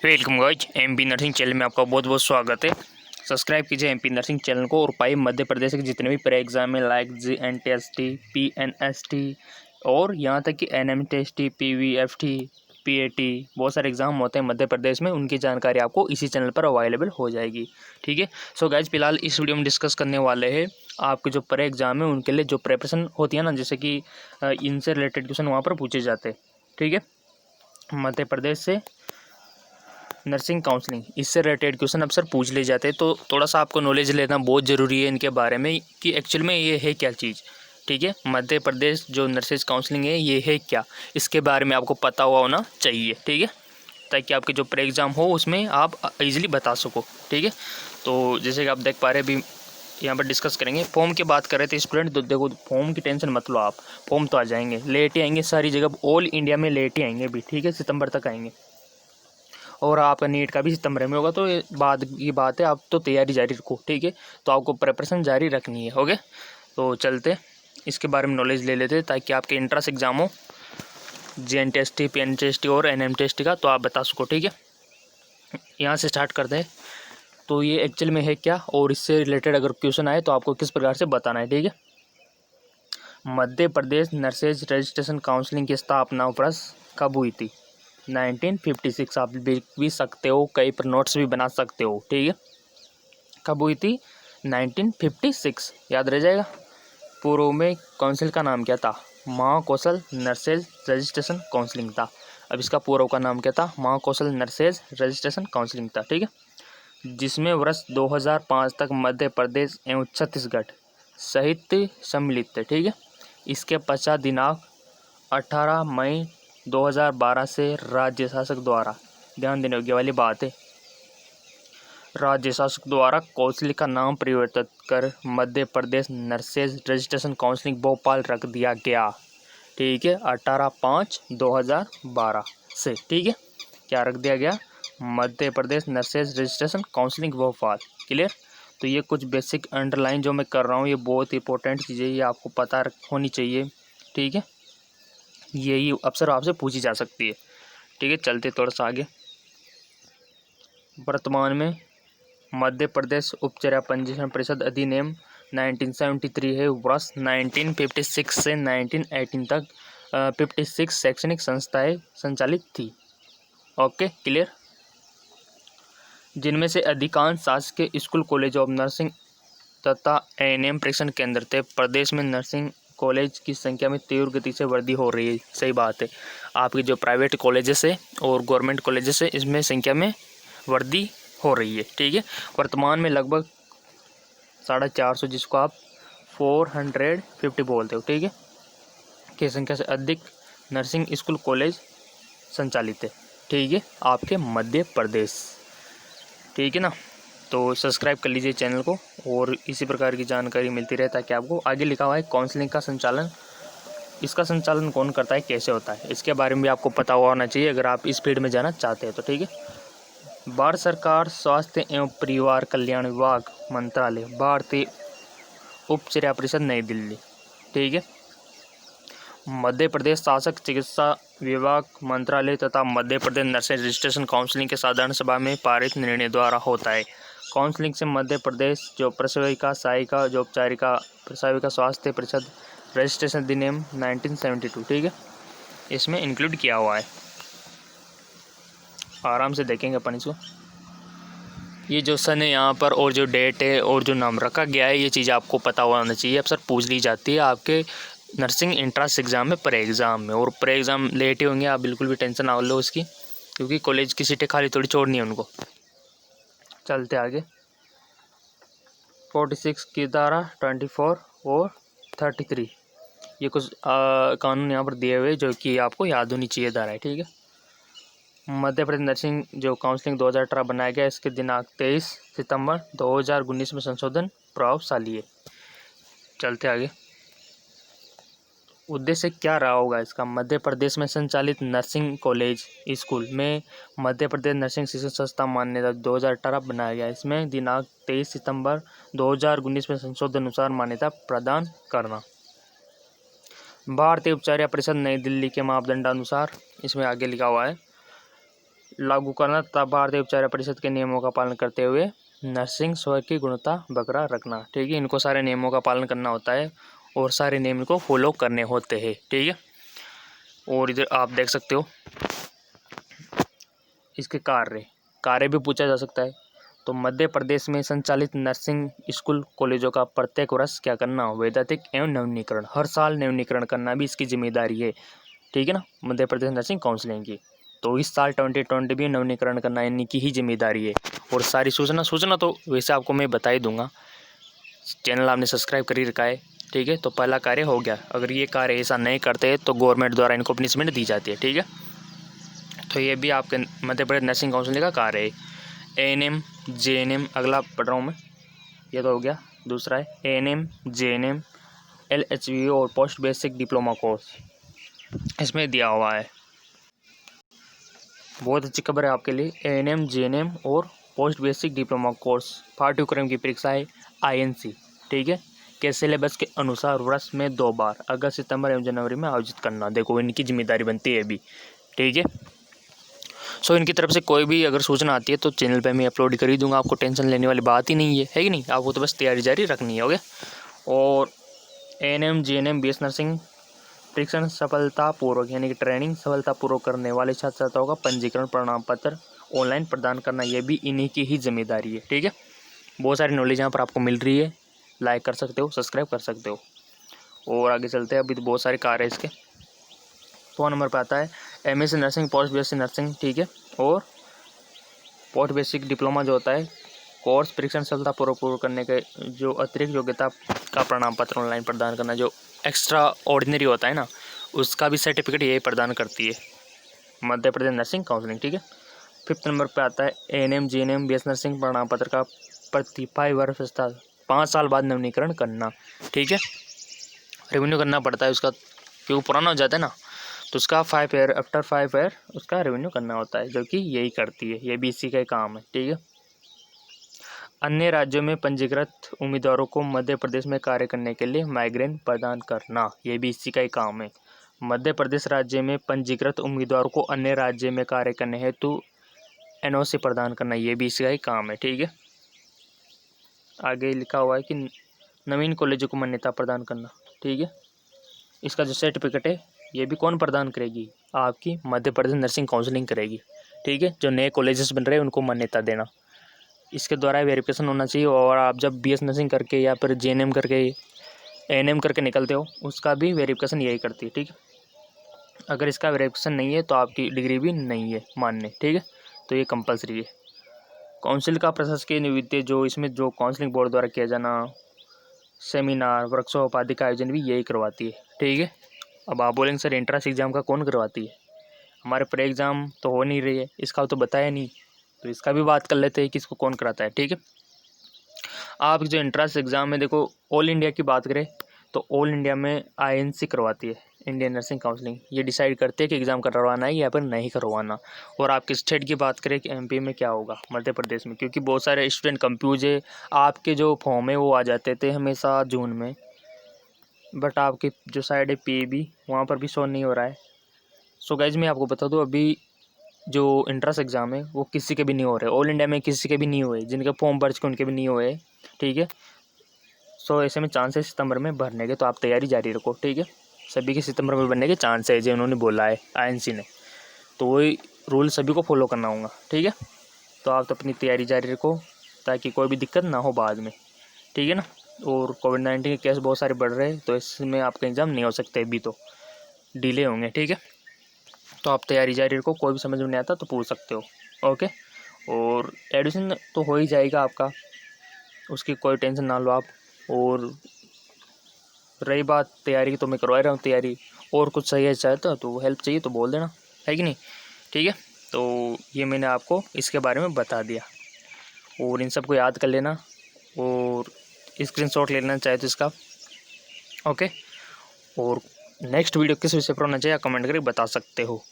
Welcome guys, MP nursing channel में आपका बहुत बहुत स्वागत है। सब्सक्राइब कीजिए एमपी नर्सिंग चैनल को और पाइए मध्य प्रदेश के जितने भी प्री एग्जाम है लाइक GNTST, PNST और यहाँ तक कि NMTST, PVFT, PAT बहुत सारे एग्जाम होते हैं मध्य प्रदेश में, उनकी जानकारी आपको इसी चैनल पर अवेलेबल हो जाएगी। ठीक है। सो गाइज, फिलहाल इस वीडियो में डिस्कस करने वाले हैं आपके जो प्री एग्जाम है उनके लिए जो प्रिपरेशन होती है ना, जैसे कि इनसे रिलेटेड क्वेश्चन वहाँ पर पूछे जाते हैं। ठीक है। मध्य प्रदेश से नर्सिंग काउंसलिंग, इससे रिलेटेड क्वेश्चन अक्सर पूछ ले जाते हैं, तो थोड़ा सा आपको नॉलेज लेना बहुत ज़रूरी है इनके बारे में कि एक्चुअल में ये है क्या चीज़। ठीक है। मध्य प्रदेश जो नर्सिंग काउंसलिंग है ये है क्या, इसके बारे में आपको पता हुआ होना चाहिए। ठीक है, ताकि आपके जो प्री एग्ज़ाम हो उसमें आप इजीली बता सको। ठीक है। तो जैसे कि आप देख पा रहे हैं, अभी यहाँ पर डिस्कस करेंगे। फॉर्म की बात कर रहे थे स्टूडेंट, तो देखो फॉर्म की टेंशन मत लो आप, फॉर्म तो आ जाएंगे, लेट ही आएंगे सारी जगह, ऑल इंडिया में लेट ही आएंगे भी। ठीक है, सितंबर तक आएंगे और आपका नीट का भी सितंबर में होगा, तो ये बाद की बात है, आप तो तैयारी जारी रखो। ठीक है, तो आपको प्रिपरेशन जारी रखनी है। ओके, तो चलते इसके बारे में नॉलेज ले लेते ताकि आपके इंट्रेंस एग्जाम हो GNTST, PNTST और NMTST का, तो आप बता सको। ठीक है, यहाँ से स्टार्ट करते हैं। तो ये एक्चुअल में है क्या और इससे रिलेटेड अगर क्वेश्चन आए तो आपको किस प्रकार से बताना है। ठीक है। मध्य प्रदेश नर्सेज रजिस्ट्रेशन काउंसलिंग की स्थापना वर्ष कब हुई थी? 1956। आप लिख भी सकते हो, कहीं पर नोट्स भी बना सकते हो। ठीक है, कब हुई थी? 1956, याद रह जाएगा। पूर्व में काउंसिल का नाम क्या था? महाकौशल नर्सेज रजिस्ट्रेशन काउंसलिंग था। अब इसका पूर्व का नाम क्या था? महाकौशल नर्सेज रजिस्ट्रेशन काउंसलिंग था। ठीक है, जिसमें वर्ष 2005 तक मध्य प्रदेश एवं छत्तीसगढ़ सहित सम्मिलित थे। ठीक है, इसके पश्चात दिनांक 18 मई 2012 से राज्य शासक द्वारा, ध्यान देने योग्य वाली बात है, राज्य शासक द्वारा काउंसिल का नाम परिवर्तित कर मध्य Pradesh nurses registration counselling Bhopal रख दिया गया। ठीक है, 18/5/2012 से। ठीक है, क्या रख दिया गया? Madhya Pradesh nurses registration counselling Bhopal. Clear? तो ये कुछ बेसिक अंडरलाइन जो मैं कर रहा हूँ, ये बहुत इंपॉर्टेंट चीज़ें, ये आपको पता होनी चाहिए। ठीक है, यही अक्सर आपसे पूछी जा सकती है। ठीक है, चलते थोड़ा सा आगे। वर्तमान में मध्य प्रदेश उपचार्य पंजीकरण परिषद अधिनियम 1973 है। वर्ष 1956 से 1918 तक 56 शैक्षणिक संस्थाएं संचालित थी। Okay, clear? जिनमें से अधिकांश शासकीय स्कूल, कॉलेज ऑफ नर्सिंग तथा ANM प्रशिक्षण केंद्र थे। प्रदेश में नर्सिंग कॉलेज की संख्या में तीव्र गति से वृद्धि हो रही है। सही बात है, आपकी जो प्राइवेट कॉलेजेस है और गवर्नमेंट कॉलेजेस है, इसमें संख्या में वृद्धि हो रही है। ठीक है, वर्तमान में लगभग 450, जिसको आप 450 बोलते हो, ठीक है, की संख्या से अधिक नर्सिंग स्कूल, कॉलेज संचालित है। ठीक है, आपके मध्य प्रदेश। ठीक है ना, तो सब्सक्राइब कर लीजिए चैनल को और इसी प्रकार की जानकारी मिलती रहे, ताकि आपको आगे लिखा हुआ है काउंसलिंग का संचालन, इसका संचालन कौन करता है, कैसे होता है, इसके बारे में भी आपको पता हुआ होना चाहिए अगर आप इस फील्ड में जाना चाहते हैं तो। ठीक है, भारत सरकार स्वास्थ्य एवं परिवार कल्याण विभाग मंत्रालय, भारतीय उपचार्य परिषद, नई दिल्ली। ठीक है, मध्य प्रदेश शासक चिकित्सा विभाग मंत्रालय तथा Madhya Pradesh nursing registration counselling के साधारण सभा में पारित निर्णय द्वारा होता है। काउंसलिंग से मध्य प्रदेश जो प्रसविका, सहायिका, जो उपचारिका, प्रसविका स्वास्थ्य परिषद रजिस्ट्रेशन अधिनियम 1972, ठीक है, इसमें इंक्लूड किया हुआ है। आराम से देखेंगे अपन इसको। ये जो सन है यहाँ पर और जो डेट है और जो नाम रखा गया है, ये चीज़ आपको पता होना चाहिए। अक्सर पूछ ली जाती है आपके नर्सिंग एंट्रेंस एग्ज़ाम में, प्री एग्ज़ाम में, और प्री एग्ज़ाम लेट ही होंगे, आप बिल्कुल भी टेंशन ना लो उसकी, क्योंकि कॉलेज की सीटें खाली थोड़ी छोड़नी है उनको। चलते आगे। 46 की धारा 24 और 33, ये कुछ कानून यहाँ पर दिए हुए जो कि आपको याद होनी चाहिए धारा है। ठीक है, मध्य प्रदेश नर्सिंग जो काउंसलिंग 2018 बनाया गया, इसके दिनांक 23 सितंबर 2019 में संशोधन प्रभावशाली है। चलते आगे। उद्देश्य क्या रहा होगा इसका? मध्य प्रदेश में संचालित नर्सिंग कॉलेज, स्कूल में मध्य प्रदेश नर्सिंग शिक्षण संस्था मान्यता 2018 बनाया गया। इसमें दिनांक 23 सितंबर 2019 में संशोधन अनुसार मान्यता प्रदान करना। भारतीय उपचार्य परिषद नई दिल्ली के मापदंडानुसार, इसमें आगे लिखा हुआ है, लागू करना तथा भारतीय उपचार परिषद के नियमों का पालन करते हुए नर्सिंग सेवा की गुणवत्ता बरकरार रखना। ठीक है, इनको सारे नियमों का पालन करना होता है और सारे नियम को फॉलो करने होते हैं। ठीक है, और इधर आप देख सकते हो इसके कार्य भी पूछा जा सकता है। तो मध्य प्रदेश में संचालित नर्सिंग स्कूल कॉलेजों का प्रत्येक वर्ष क्या करना, वैधानिक एवं नवीनीकरण, हर साल नवीनीकरण करना भी इसकी जिम्मेदारी है। ठीक है ना, मध्य प्रदेश नर्सिंग काउंसिलिंग की। तो इस साल 2020 भी नवीनीकरण करना इन्हीं की ही जिम्मेदारी है। और सारी सूचना तो वैसे आपको मैं बता ही दूंगा, चैनल आपने सब्सक्राइब कर ही रखा है। ठीक है, तो पहला कार्य हो गया। अगर ये कार्य ऐसा नहीं करते तो गवर्नमेंट द्वारा इनको पनिशमेंट दी जाती है। ठीक है, तो ये भी आपके मध्य प्रदेश नर्सिंग काउंसिलिंग का कार्य है। ANM JNM अगला पढ़ रहा हूँ मैं, ये तो हो गया। दूसरा है ANM JNM LHV और पोस्ट बेसिक डिप्लोमा कोर्स, इसमें दिया हुआ है। बहुत अच्छी खबर है आपके लिए। ANM JNM और पोस्ट बेसिक डिप्लोमा कोर्स पाठ्यक्रम की परीक्षा है INC। ठीक है, के सिलेबस के अनुसार वर्ष में 2 बार अगस्त, सितंबर एवं जनवरी में आयोजित करना। देखो इनकी जिम्मेदारी बनती है अभी। ठीक है, सो इनकी तरफ से कोई भी अगर सूचना आती है तो चैनल पे मैं अपलोड कर ही दूंगा, आपको टेंशन लेने वाली बात ही नहीं है कि नहीं। आपको तो बस तैयारी जारी रखनी है। ओके, और ANM JNM BS नर्सिंग परीक्षण सफलतापूर्वक यानी कि ट्रेनिंग सफलतापूर्वक करने वाले छात्र छात्राओं का पंजीकरण प्रमाण पत्र ऑनलाइन प्रदान करना, यह भी इन्हीं की ही जिम्मेदारी है। ठीक है, बहुत सारी नॉलेज यहाँ पर आपको मिल रही है। लाइक कर सकते हो, सब्सक्राइब कर सकते हो। और आगे चलते हैं, अभी तो बहुत सारे कार्य है इसके। 4 नंबर पर आता है MSc nursing post basic nursing. ठीक है, और पोस्ट बेसिक डिप्लोमा जो होता है कोर्स परीक्षण सफलतापूर्वक पूर्ण करने के जो अतिरिक्त योग्यता का प्रमाण पत्र ऑनलाइन प्रदान करना, जो एक्स्ट्रा ऑर्डिनरी होता है ना, उसका भी सर्टिफिकेट यही प्रदान करती है मध्य प्रदेश नर्सिंग काउंसिलिंग। ठीक है, 5th नंबर पे आता है ANM JNM BS नर्सिंग प्रमाण पत्र का प्रतिफाई वर्ष 5 साल बाद नवीनीकरण करना। ठीक है, रिन्यू करना पड़ता है उसका, क्योंकि पुराना हो जाता है ना, तो उसका 5 ईयर आफ्टर 5 ईयर उसका रिन्यू करना होता है, जो कि यही करती है। ये भी इसी का काम है। ठीक है, अन्य राज्यों में पंजीकृत उम्मीदवारों को मध्य प्रदेश में कार्य करने के लिए माइग्रेन प्रदान करना, ये भी इसी का ही काम है। मध्य प्रदेश राज्य में पंजीकृत उम्मीदवारों को अन्य राज्य में कार्य करने हेतु NOC प्रदान करना, ये भी इसी का ही काम है। ठीक है, आगे लिखा हुआ है कि नवीन कॉलेजों को मान्यता प्रदान करना। ठीक है, इसका जो सर्टिफिकेट है ये भी कौन प्रदान करेगी, आपकी मध्य प्रदेश नर्सिंग काउंसिलिंग करेगी। ठीक है, जो नए कॉलेजेस बन रहे हैं उनको मान्यता देना, इसके द्वारा वेरिफिकेशन होना चाहिए। और आप जब BS नर्सिंग करके या फिर JNM करके ANM करके निकलते हो, उसका भी वेरिफिकेशन यही करती है। ठीक है, अगर इसका वेरिफिकेशन नहीं है तो आपकी डिग्री भी नहीं है मान्य। ठीक है, तो ये कंपलसरी है। काउंसिल का प्रशासकीय नियुक्ति जो इसमें जो काउंसलिंग बोर्ड द्वारा किया जाना, सेमिनार वर्कशॉप आदि का आयोजन भी यही करवाती है। ठीक है, अब आप बोलेंगे सर एंट्रेंस एग्जाम का कौन करवाती है, हमारे प्री एग्ज़ाम तो हो नहीं रही है, इसका तो बताया नहीं, तो इसका भी बात कर लेते हैं कि इसको कौन कराता है। ठीक है, आप जो एंट्रेंस एग्ज़ाम में देखो, ऑल इंडिया की बात करें तो ऑल इंडिया में INC करवाती है, इंडियन नर्सिंग काउंसिलिंग। ये डिसाइड करते हैं कि एग्ज़ाम करवाना है या फिर नहीं करवाना। और आपके स्टेट की बात करें कि MP में क्या होगा, मध्य प्रदेश में, क्योंकि बहुत सारे स्टूडेंट कंफ्यूज है। आपके जो फॉर्म है वो आ जाते थे हमेशा जून में, बट आपकी जो साइड है PAB वहाँ पर भी शो नहीं हो रहा है। सो गाइज मैं आपको बता दूँ, अभी जो एंट्रेंस एग्ज़ाम है वो किसी के भी नहीं हो रहे, ऑल इंडिया में किसी के भी नहीं हुए, जिनके फॉर्म भर के उनके भी नहीं हुए। ठीक है, सो ऐसे में चांस है सितंबर में भरने के, तो आप तैयारी जारी रखो। ठीक है, सभी के सितंबर में बनने के चांस है जो उन्होंने बोला है INC ने, तो वही रूल सभी को फॉलो करना होगा। ठीक है, तो आप तो अपनी तैयारी जारी रखो ताकि कोई भी दिक्कत ना हो बाद में। ठीक है ना, और कोविड-19 के केस बहुत सारे बढ़ रहे हैं, तो इसमें आपका एग्ज़ाम नहीं हो सकते, अभी तो डिले होंगे। ठीक है, तो आप तैयारी जारी रखो, कोई भी समझ में नहीं आता तो पूछ सकते हो। ओके, और एडमिशन तो हो ही जाएगा आपका, उसकी कोई टेंशन ना लो आप। और रही बात तैयारी की, तो मैं करवा रहा हूँ तैयारी, और कुछ सही है चाहता तो हेल्प चाहिए तो बोल देना, है कि नहीं। ठीक है, तो ये मैंने आपको इसके बारे में बता दिया, और इन सबको याद कर लेना और स्क्रीनशॉट लेना चाहे तो इसका। ओके, और नेक्स्ट वीडियो किस विषय पर होना चाहिए कमेंट करके बता सकते हो।